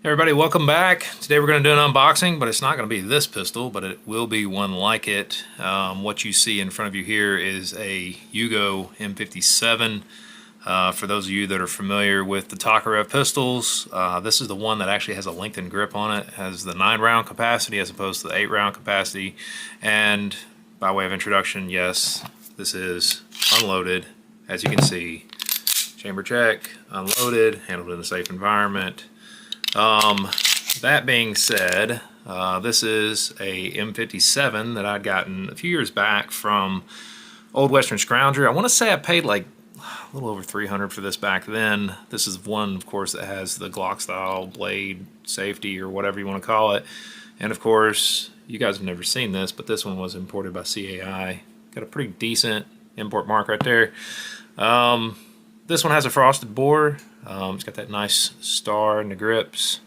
Hey everybody, welcome back. Today we're going to do an unboxing, but it's not going to be this pistol, but it will be one like it. What you see in front of you here is a Yugo M57. For those of you that are familiar with the Tokarev pistols, this is the one that actually has a lengthened grip on it. It has the 9-round capacity as opposed to the 8-round capacity. And by way of introduction, yes, this is unloaded. As you can see, chamber check, unloaded, handled in a safe environment. That being said, this is a M57 that I'd gotten a few years back from Old Western Scrounger. I want to say I paid like a little over $300 for this back then. This is one, of course, that has the Glock style blade safety or whatever you want to call it. And of course, you guys have never seen this, but this one was imported by CAI. Got a pretty decent import mark right there. This one has a frosted bore. It's got that nice star in the grips.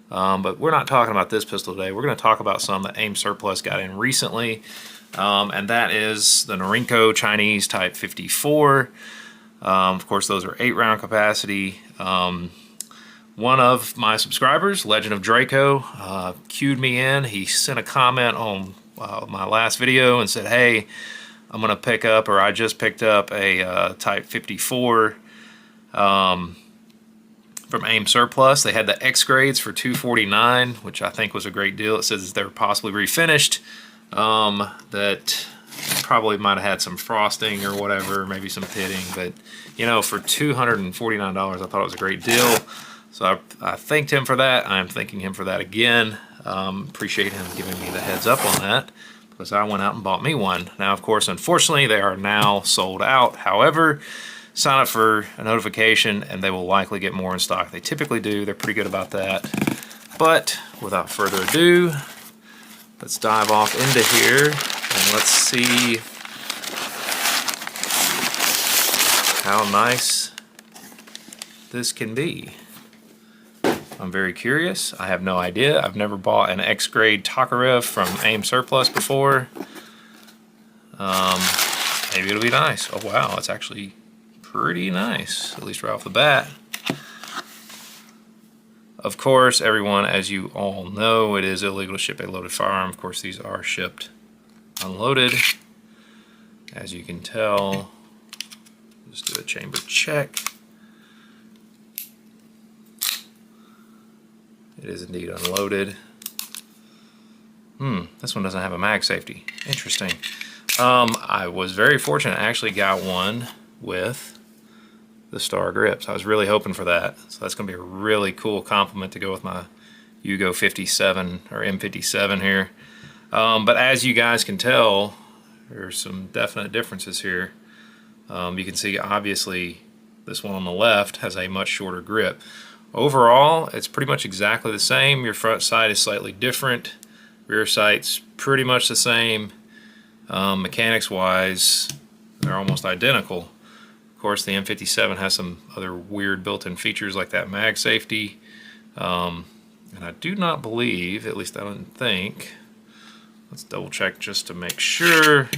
But we're not talking about this pistol today. We're going to talk about some that AIM Surplus got in recently. And that is the Norinco Chinese Type 54. Of course, those are 8-round capacity. One of my subscribers, Legend of Draco, cued me in. He sent a comment on my last video and said, hey, I'm going to pick up, or I just picked up a Type 54 from AIM Surplus. They had the X grades for $249, which I think was a great deal. It says they're possibly refinished, that probably might have had some frosting or whatever, maybe some pitting, but you know, for $249, I thought it was a great deal. So I thanked him for that. I'm thanking him for that again. Appreciate him giving me the heads up on that, because I went out and bought me one. Now, of course, unfortunately, they are now sold out. However, sign up for a notification and they will likely get more in stock. They typically do. They're pretty good about that. But without further ado, let's dive off into here and let's see how nice this can be. I'm very curious. I have no idea. I've never bought an X-grade Tokarev from AIM Surplus before. Maybe it'll be nice. Oh wow, it's actually pretty nice, at least right off the bat. Of course, everyone, as you all know, it is illegal to ship a loaded firearm. Of course, these are shipped unloaded. As you can tell, just do a chamber check. It is indeed unloaded. This one doesn't have a mag safety. Interesting. I was very fortunate. I actually got one with the star grips. I was really hoping for that. So that's going to be a really cool compliment to go with my Yugo 57 or M57 here. But as you guys can tell, there's some definite differences here. You can see obviously this one on the left has a much shorter grip. Overall, it's pretty much exactly the same. Your front sight is slightly different. Rear sight's pretty much the same. Mechanics wise, they're almost identical. Of course, the M57 has some other weird built-in features like that mag safety. And I do not believe, at least I don't think, let's double check just to make sure.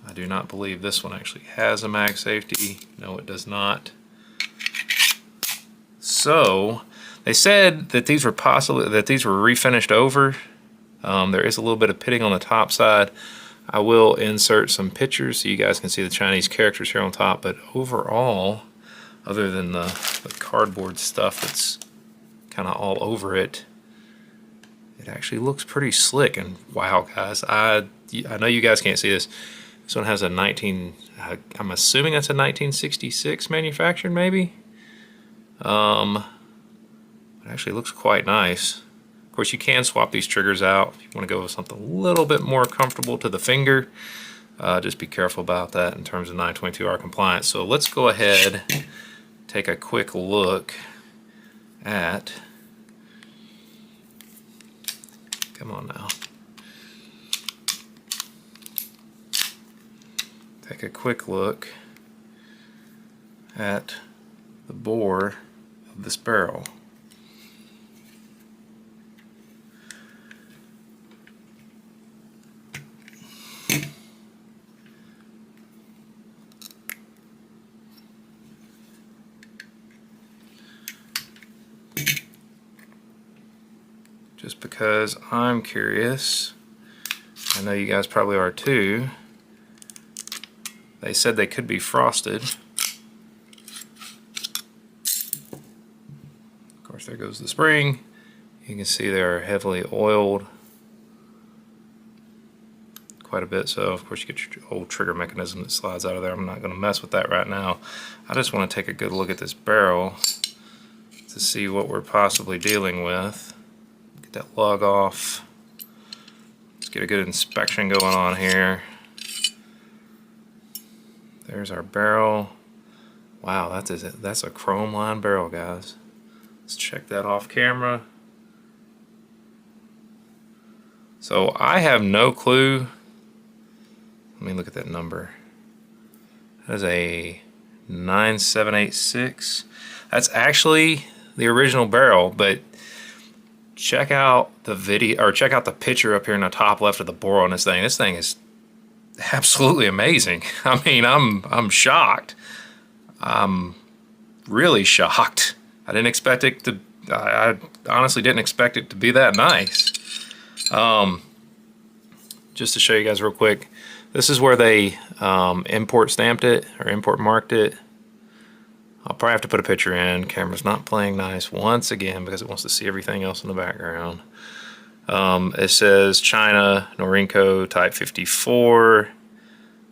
I do not believe this one actually has a mag safety. No, it does not. So they said that these were refinished over. There is a little bit of pitting on the top side. I will insert some pictures so you guys can see the Chinese characters here on top, but overall, other than the cardboard stuff that's kind of all over it, it actually looks pretty slick. And wow, guys, I know you guys can't see this. This one has a I'm assuming that's a 1966 manufactured, maybe? It actually looks quite nice. Of course, you can swap these triggers out if you want to go with something a little bit more comfortable to the finger. Just be careful about that in terms of 922R compliance. So let's go ahead, take a quick look at, come on now. Take a quick look at the bore of this barrel. just because I'm curious. I know you guys probably are too. They said they could be frosted. Of course, there goes the spring. You can see they're heavily oiled. Quite a bit so. Of course, you get your old trigger mechanism that slides out of there. I'm not going to mess with that right now. I just want to take a good look at this barrel to see what we're possibly dealing with. Get that lug off. Let's get a good inspection going on here. There's our barrel. Wow, that's a chrome line barrel, guys. Let's check that off camera. So I have no clue. Let me look at that number. That is a 9786. That's actually the original barrel, but check out the video, or check out the picture up here in the top left of the bore on this thing. This thing is absolutely amazing. I mean, I'm shocked. I'm really shocked. I didn't expect it to. I honestly didn't expect it to be that nice. Just to show you guys real quick, this is where they import stamped it or import marked it. I'll probably have to put a picture in. Camera's not playing nice once again because it wants to see everything else in the background. It says China, Norinco, Type 54,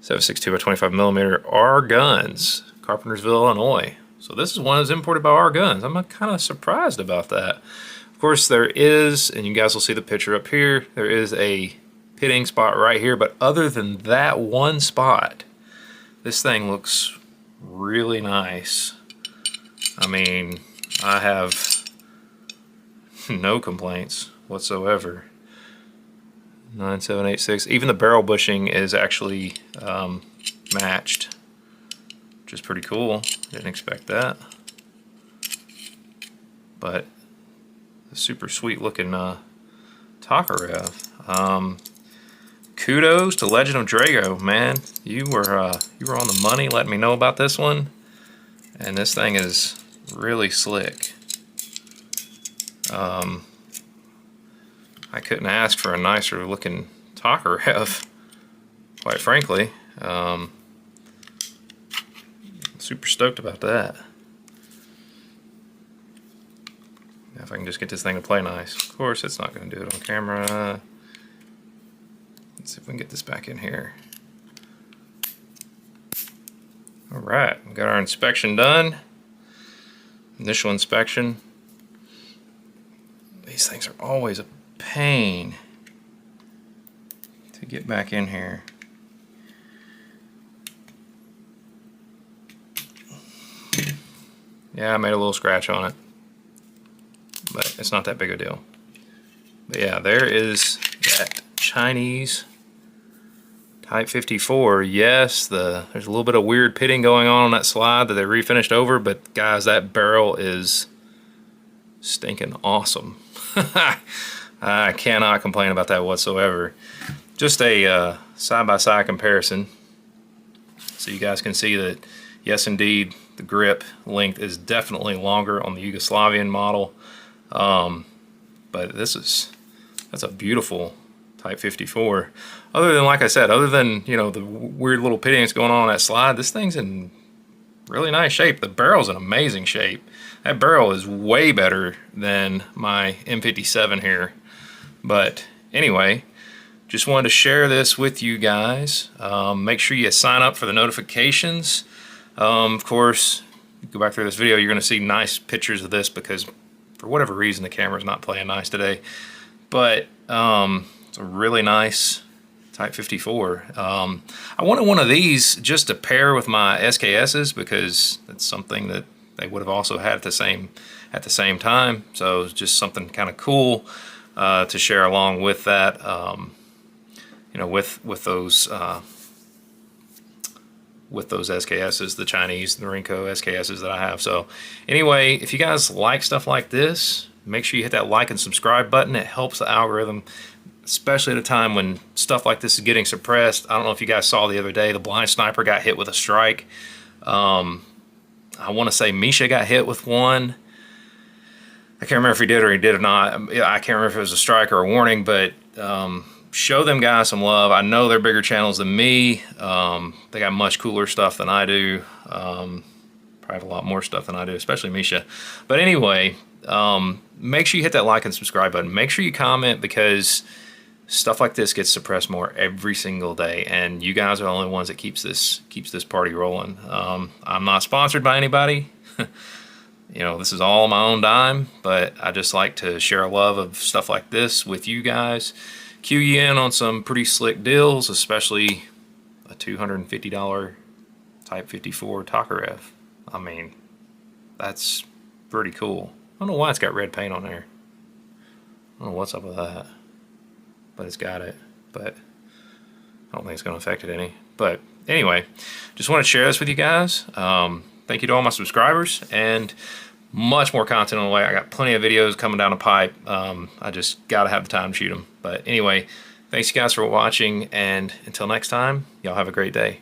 7.62 by 25 millimeter R guns, Carpentersville, Illinois. So this is one that's imported by R guns. I'm kind of surprised about that. Of course, there is, and you guys will see the picture up here, there is a pitting spot right here, but other than that one spot, this thing looks really nice. I mean, I have no complaints whatsoever. 9786. Even the barrel bushing is actually matched, which is pretty cool. Didn't expect that. But a super sweet looking Tokarev. Kudos to Legend of Drago, man. You were on the money letting me know about this one. And this thing is really slick. I couldn't ask for a nicer looking Tokarev, quite frankly. Super stoked about that. If I can just get this thing to play nice. Of course, it's not going to do it on camera. Let's see if we can get this back in here. All right, we got our inspection done. Initial inspection. These things are always a pain to get back in here. Yeah, I made a little scratch on it, but it's not that big a deal. But yeah, there is that Chinese Type 54. Yes, there's a little bit of weird pitting going on that slide that they refinished over, but guys, that barrel is stinking awesome. I cannot complain about that whatsoever. Just a side-by-side comparison, so you guys can see that, yes, indeed, the grip length is definitely longer on the Yugoslavian model, but that's a beautiful Type 54. Other than, like I said, other than, you know, the weird little pitting that's going on that slide, this thing's in really nice shape. The barrel's in amazing shape. That barrel is way better than my M57 here. But anyway, just wanted to share this with you guys. Make sure you sign up for the notifications. Of course, go back through this video, you're going to see nice pictures of this because for whatever reason the camera's not playing nice today. But it's a really nice Type 54. I wanted one of these just to pair with my SKSs because it's something that they would have also had at the same time. So it's just something kind of cool to share along with that. You know, with those SKSs, the Chinese Norinco SKSs that I have. So anyway, if you guys like stuff like this, make sure you hit that like and subscribe button. It helps the algorithm, especially at a time when stuff like this is getting suppressed. I don't know if you guys saw the other day, the blind sniper got hit with a strike. I want to say Misha got hit with one. I can't remember if he did or he did or not. I can't remember if it was a strike or a warning, but show them guys some love. I know they're bigger channels than me. They got much cooler stuff than I do. Probably have a lot more stuff than I do, especially Misha. But anyway, make sure you hit that like and subscribe button. Make sure you comment, because stuff like this gets suppressed more every single day, and you guys are the only ones that keeps this party rolling. I'm not sponsored by anybody. You know, this is all my own dime, but I just like to share a love of stuff like this with you guys. Cue you in on some pretty slick deals, especially a $250 Type 54 Tokarev. I mean, that's pretty cool. I don't know why it's got red paint on there. I don't know what's up with that, but it's got it. But I don't think it's going to affect it any. But anyway, just want to share this with you guys. Thank you to all my subscribers, and much more content on the way. I got plenty of videos coming down the pipe. I just got to have the time to shoot them. But anyway, thanks you guys for watching, and until next time, y'all have a great day.